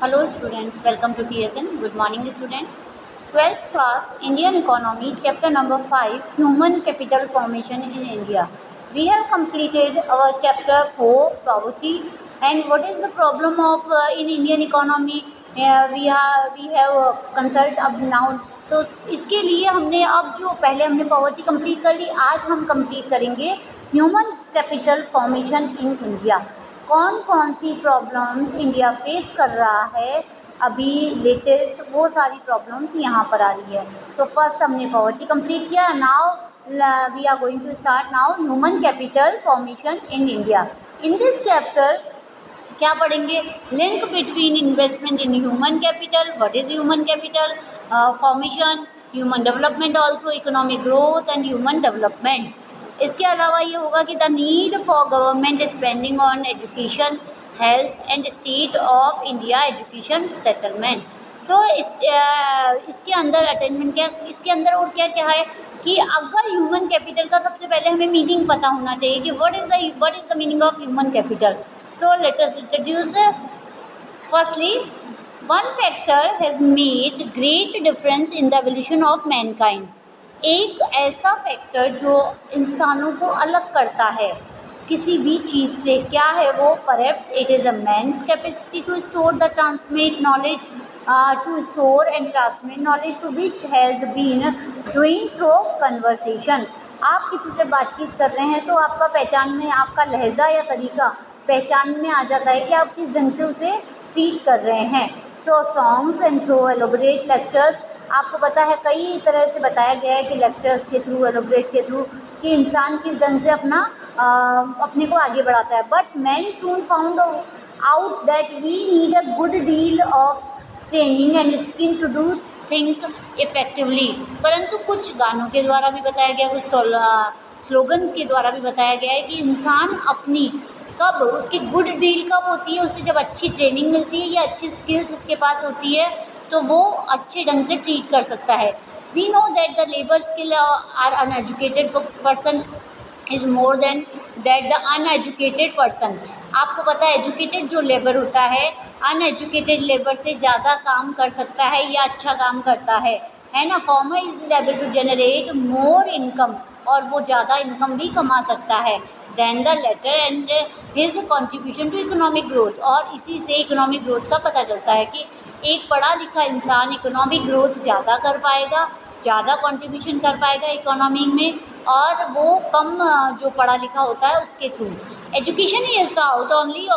Hello students, welcome to TSN. Good morning student. 12th class Indian Economy chapter number 5 Human Capital Formation in India. We have completed our chapter 4 poverty and what is the problem of in Indian economy. We have consult अब now. तो इसके लिए हमने अब जो पहले हमने poverty complete कर ली, आज हम कंप्लीट करेंगे human capital formation in India. कौन कौन सी प्रॉब्लम्स इंडिया फेस कर रहा है अभी लेटेस्ट, वो सारी प्रॉब्लम्स यहाँ पर आ रही है. सो फर्स्ट हमने पॉवर्टी कंप्लीट किया. Now we are going to start now human capital formation in India. In this chapter क्या पढ़ेंगे? Link between investment in human capital, what is human capital formation, human development also, economic growth and human development. इसके अलावा ये होगा कि the need for government spending on education, health and state of India education settlement. So इसके अंदर attainment क्या, इसके अंदर और क्या क्या है कि अगर ह्यूमन कैपिटल का सबसे पहले हमें मीनिंग पता होना चाहिए कि what is the meaning of human capital. So let us introduce. Firstly, one factor has made great difference in the evolution of mankind. एक ऐसा फैक्टर जो इंसानों को अलग करता है किसी भी चीज़ से, क्या है वो? Perhaps it is a man's capacity to store the transmit knowledge, to store and transmit knowledge to which has been doing through conversation. आप किसी से बातचीत कर रहे हैं तो आपका पहचान में आपका लहजा या तरीका पहचान में आ जाता है कि आप किस ढंग से उसे ट्रीट कर रहे हैं. Through songs and through elaborate lectures. आपको पता है कई तरह से बताया गया है कि लेक्चर्स के थ्रू, एलोबरेट के थ्रू, कि इंसान किस ढंग से अपने को आगे बढ़ाता है. But man soon found out that we need a good deal of training and skill to do think effectively. परंतु कुछ गानों के द्वारा भी बताया गया, कुछ स्लोगन्स के द्वारा भी बताया गया है कि इंसान अपनी कब उसकी गुड डील कब होती है, उसे जब अच्छी ट्रेनिंग मिलती है या अच्छी स्किल्स उसके पास होती है तो वो अच्छे ढंग से ट्रीट कर सकता है. We know that the labour skill are uneducated person is more than that the uneducated person. आपको पता है एजुकेटेड जो लेबर होता है अनएजुकेटेड लेबर से ज़्यादा काम कर सकता है या अच्छा काम करता है ना. Farmer is able to generate more income, और वो ज़्यादा इनकम भी कमा सकता है then the latter, and his contribution to economic growth. और इसी से इकोनॉमिक ग्रोथ का पता चलता है कि एक पढ़ा लिखा इंसान इकोनॉमिक ग्रोथ ज़्यादा कर पाएगा, ज़्यादा कंट्रीब्यूशन कर पाएगा इकोनॉमी में, और वो कम जो पढ़ा लिखा होता है उसके through. Education is out only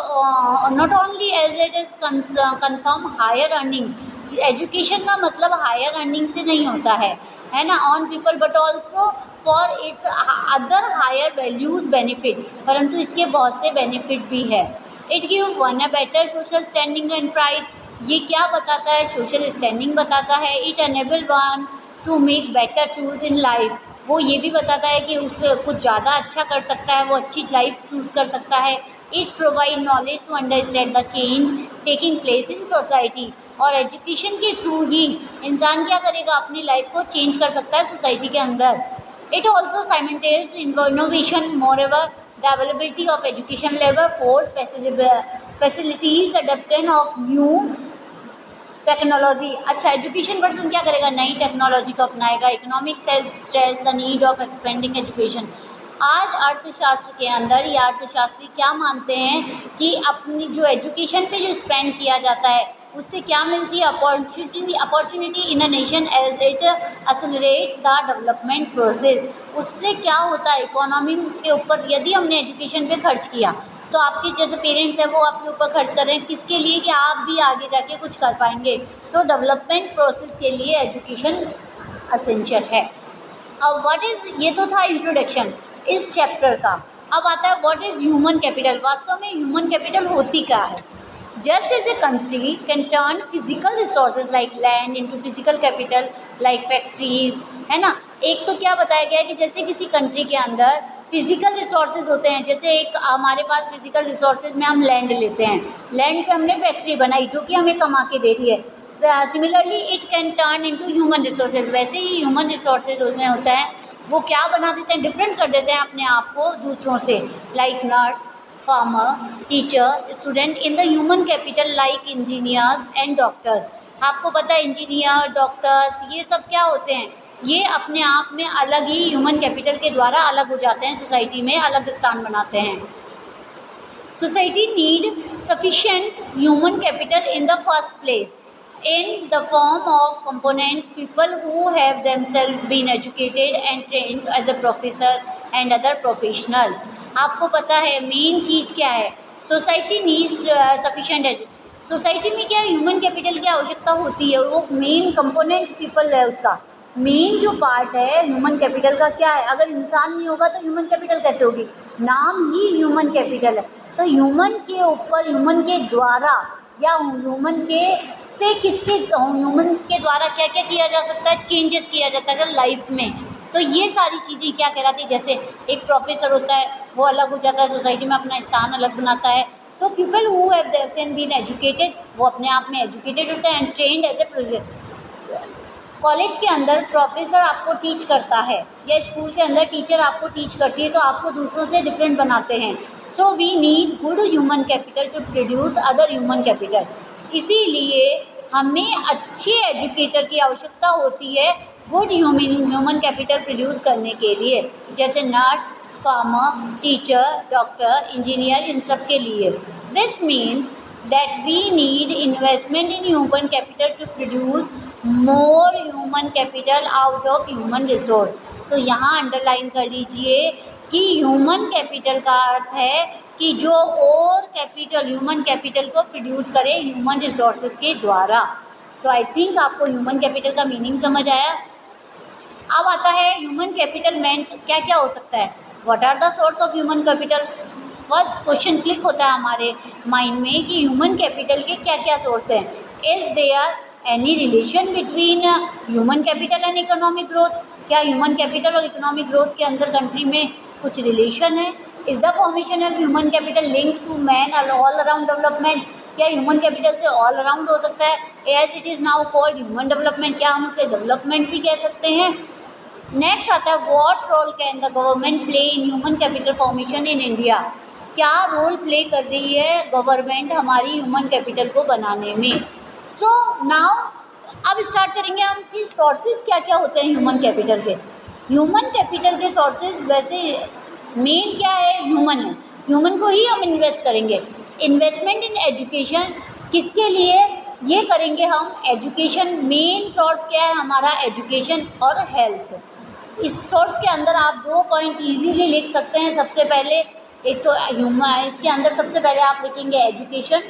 not only as it is confirm higher earning. Education का मतलब हायर अर्निंग से नहीं होता है ना, on people, but also for its other higher values benefit. परंतु इसके बहुत से बेनिफिट भी है. It give one a better social standing and pride. ये क्या बताता है? सोशल स्टैंडिंग बताता है. It enable one to make better choose in life. वो ये भी बताता है कि उसे कुछ ज़्यादा अच्छा कर सकता है, वो अच्छी लाइफ चूज़ कर सकता है. It provide knowledge to understand the change taking place in society. और एजुकेशन के थ्रू ही इंसान क्या करेगा? अपनी लाइफ को चेंज कर सकता है सोसाइटी के अंदर. It also simultaneous innovation, moreover, the availability of education labor force facilities adoption of new technology. अच्छा, एजुकेशन पर्सन क्या करेगा? नई टेक्नोलॉजी को अपनाएगा. Economics has stress the need of expending education. आज अर्थशास्त्र के अंदर ये अर्थशास्त्री क्या मानते हैं कि अपनी जो एजुकेशन पे जो स्पेंड किया जाता है उससे क्या मिलती है? Opportunity in a nation as it accelerate the development process. उससे क्या होता है इकोनॉमी के ऊपर? यदि हमने एजुकेशन पे खर्च किया तो आपके जैसे पेरेंट्स हैं वो आपके ऊपर खर्च कर रहे हैं, किसके लिए? कि आप भी आगे जाके कुछ कर पाएंगे. सो डेवलपमेंट प्रोसेस के लिए एजुकेशन असेंशियल है. अब व्हाट इज़, ये तो था इंट्रोडक्शन इस चैप्टर का. अब आता है व्हाट इज़ ह्यूमन कैपिटल. वास्तव में ह्यूमन कैपिटल होती क्या है? Just as a country can turn physical resources like land into physical capital like factories, है ना. एक तो क्या बताया गया है कि जैसे किसी कंट्री के अंदर फिजिकल रिसोर्सेज होते हैं, जैसे एक हमारे पास फिजिकल रिसोर्सेज में हम लैंड लेते हैं, लैंड पे हमने फैक्ट्री बनाई जो कि हमें कमा के दे रही है. Similarly it can turn into human resources. वैसे ही ह्यूमन रिसोर्सेज उसमें होता है, वो क्या बना देते हैं? डिफरेंट कर देते हैं अपने आप को दूसरों से. Like nurse, farmer, teacher, student in the human capital like engineers and doctors. आपको पता है इंजीनियर, डॉक्टर्स ये सब क्या होते हैं, ये अपने आप में अलग ही ह्यूमन कैपिटल के द्वारा अलग हो जाते हैं, सोसाइटी में अलग स्थान बनाते हैं. Society need sufficient human capital in the first place in the form of component people who have themselves been educated and trained as a professor and other professionals. आपको पता है मेन चीज़ क्या है, सोसाइटी नीड्स सफिशिएंट. सोसाइटी में क्या human capital की आवश्यकता होती है, वो मेन कंपोनेंट पीपल है, उसका मेन जो पार्ट है ह्यूमन कैपिटल का क्या है. अगर इंसान नहीं होगा तो ह्यूमन कैपिटल कैसे होगी, नाम ही ह्यूमन कैपिटल है. तो ह्यूमन के ऊपर, ह्यूमन के द्वारा या ह्यूमन के से किसके, ह्यूमन के द्वारा क्या क्या किया जा सकता है, चेंजेस किया जाता है लाइफ में. तो ये सारी चीज़ें क्या कहलाती है, जैसे एक प्रोफेसर होता है वो अलग हो जाता है, सोसाइटी में अपना स्थान अलग बनाता है. So people who have their been educated, वो अपने आप में एजुकेटेड होता है and trained as a project. College के अंदर प्रोफेसर आपको टीच करता है या स्कूल के अंदर टीचर आपको टीच करती है, तो आपको दूसरों से डिफरेंट बनाते हैं. So we need good human capital to produce other human capital. इसीलिए हमें अच्छे एजुकेटर की आवश्यकता होती है गुड ह्यूमन कैपिटल प्रोड्यूस करने के लिए, जैसे nurse, farmer, teacher, doctor, engineer, इन सब के लिए. This mean that we need investment in human capital to produce more human capital out of human resource. So यहाँ अंडरलाइन कर लीजिए कि ह्यूमन कैपिटल का अर्थ है कि जो और कैपिटल, ह्यूमन कैपिटल को प्रोड्यूस करे ह्यूमन रिसोर्सेज के द्वारा. सो आई थिंक आपको ह्यूमन कैपिटल का मीनिंग समझ आया. अब आता है ह्यूमन कैपिटल में क्या क्या हो सकता है, what are the source of human capital. First question click होता है हमारे माइंड में कि ह्यूमन कैपिटल के क्या क्या सोर्स हैं. Is there any relation between human capital and economic growth. क्या ह्यूमन कैपिटल और इकोनॉमिक ग्रोथ के अंदर कंट्री में कुछ रिलेशन है. Is the formation of human capital link to man all around development. क्या ह्यूमन कैपिटल से ऑल अराउंड हो सकता है, as it is now called human development, क्या हम उसे डेवलपमेंट भी कह सकते हैं. नेक्स्ट आता है what role can the government play in human capital formation in India. क्या रोल प्ले कर रही है गवर्नमेंट हमारी ह्यूमन कैपिटल को बनाने में. सो नाउ अब स्टार्ट करेंगे हम कि सोर्सेज क्या क्या होते हैं ह्यूमन कैपिटल के. ह्यूमन कैपिटल के सोर्सेज वैसे मेन क्या है, ह्यूमन है, ह्यूमन को ही हम इन्वेस्ट करेंगे. इन्वेस्टमेंट इन एजुकेशन किसके लिए ये करेंगे हम, एजुकेशन. मेन सोर्स क्या है हमारा, एजुकेशन और हेल्थ. इस सोर्स के अंदर आप 2 पॉइंट ईजीली लिख सकते हैं. सबसे पहले एक तो ह्यूमन, इसके अंदर सबसे पहले आप लिखेंगे एजुकेशन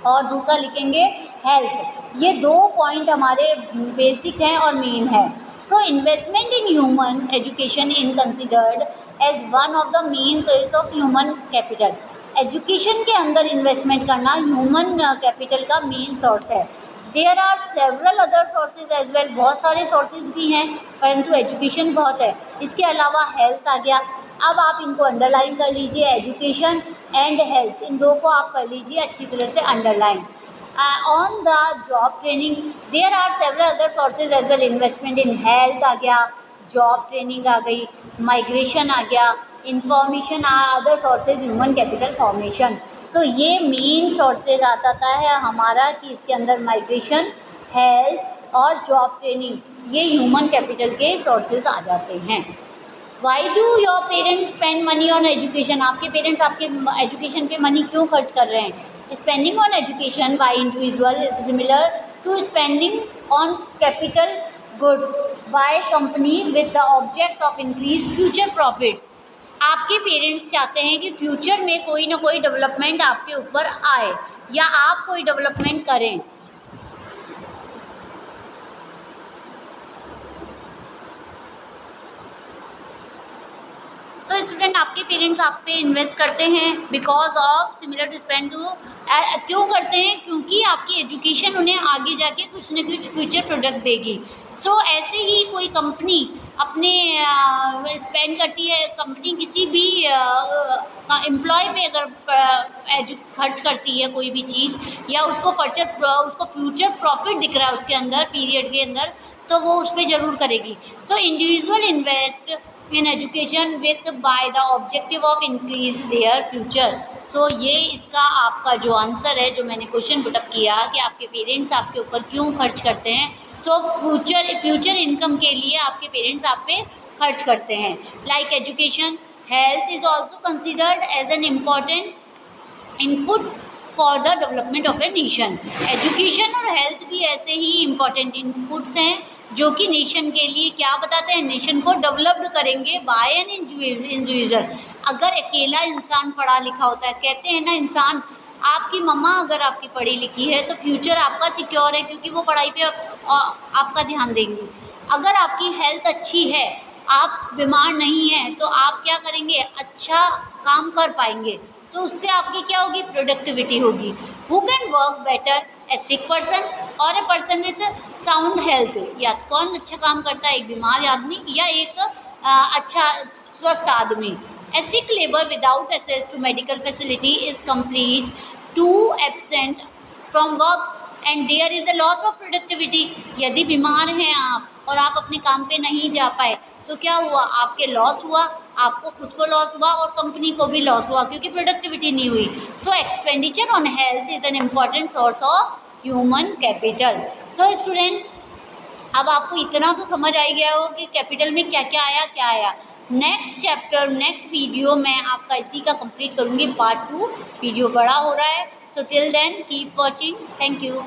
और दूसरा लिखेंगे हेल्थ. ये 2 पॉइंट हमारे बेसिक हैं और मेन है. So investment in human education in considered as one of the main source of human capital. Education के अंदर इन्वेस्टमेंट करना ह्यूमन कैपिटल का मेन सोर्स है. There are several other sources as well, बहुत सारे सोर्सेज भी हैं परंतु एजुकेशन बहुत है. इसके अलावा हेल्थ आ गया. अब आप इनको अंडरलाइन कर लीजिए, एजुकेशन एंड हेल्थ, इन दो को आप कर लीजिए अच्छी तरह से underline. On the job training there are several other sources as well. Investment in health आ गया, जॉब ट्रेनिंग आ गई, माइग्रेशन आ गया, information other sources human capital formation. So ये मेन सोर्सेज आता है हमारा कि इसके अंदर माइग्रेशन, हेल्थ और जॉब ट्रेनिंग, ये ह्यूमन कैपिटल के सोर्सेज आ जाते हैं. Why do your parents spend money on education. आपके पेरेंट्स आपके एजुकेशन पे मनी क्यों खर्च कर रहे हैं. Spending on education by individual is similar to spending on capital goods by company with the object of increase future profits. आपके parents चाहते हैं कि फ्यूचर में कोई ना कोई डेवलपमेंट आपके ऊपर आए या आप कोई डेवलपमेंट करें. सो स्टूडेंट, आपके पेरेंट्स आप पे इन्वेस्ट करते हैं because of similar to spend to. क्यों करते हैं, क्योंकि आपकी एजुकेशन उन्हें आगे जाके कुछ न कुछ फ्यूचर प्रोडक्ट देगी. सो ऐसे ही कोई कंपनी अपने स्पेंड करती है, कंपनी किसी भी एम्प्लॉय पे अगर खर्च करती है कोई भी चीज़ या उसको फ्यूचर प्रॉफिट दिख रहा है उसके अंदर पीरियड के अंदर, तो वो उस पर ज़रूर करेगी. So individual invest in education with by the objective of increase their future सो ये इसका आपका जो आंसर है, जो मैंने क्वेश्चन पुटअप किया कि आपके पेरेंट्स आपके ऊपर क्यों खर्च करते हैं। सो फ्यूचर इनकम के लिए आपके पेरेंट्स आप पे खर्च करते हैं। Like education, health is also considered as an important input for the development of a nation. Education और हेल्थ भी ऐसे ही इम्पॉर्टेंट इनपुट्स हैं जो कि नेशन के लिए क्या बताते हैं, नेशन को डेवलप्ड करेंगे बाय एन इंडिविजुअल। अगर अकेला इंसान पढ़ा लिखा होता है, कहते हैं ना इंसान, आपकी मम्मा अगर आपकी पढ़ी लिखी है तो फ्यूचर आपका सिक्योर है, क्योंकि वो पढ़ाई पे आपका ध्यान देंगी। अगर आपकी हेल्थ अच्छी है, आप बीमार नहीं हैं, तो आप क्या करेंगे, अच्छा काम कर पाएंगे, तो उससे आपकी क्या होगी, प्रोडक्टिविटी होगी। Who can work better, a sick person और a person with sound health. या कौन अच्छा काम करता है, एक बीमार आदमी या एक अच्छा स्वस्थ आदमी। A sick labour without access to medical facility is complete to absent from work and there is a loss of productivity. यदि बीमार हैं आप और आप अपने काम पे नहीं जा पाए, तो क्या हुआ, आपके लॉस हुआ, आपको खुद को लॉस हुआ और कंपनी को भी लॉस हुआ, क्योंकि प्रोडक्टिविटी नहीं हुई। सो expenditure on health is an important source of human capital. So student, अब आपको इतना तो समझ आ गया हो कि कैपिटल में क्या क्या आया। नेक्स्ट चैप्टर, नेक्स्ट वीडियो मैं आपका इसी का कंप्लीट करूँगी, पार्ट 2। वीडियो बड़ा हो रहा है, so till then keep watching. Thank you.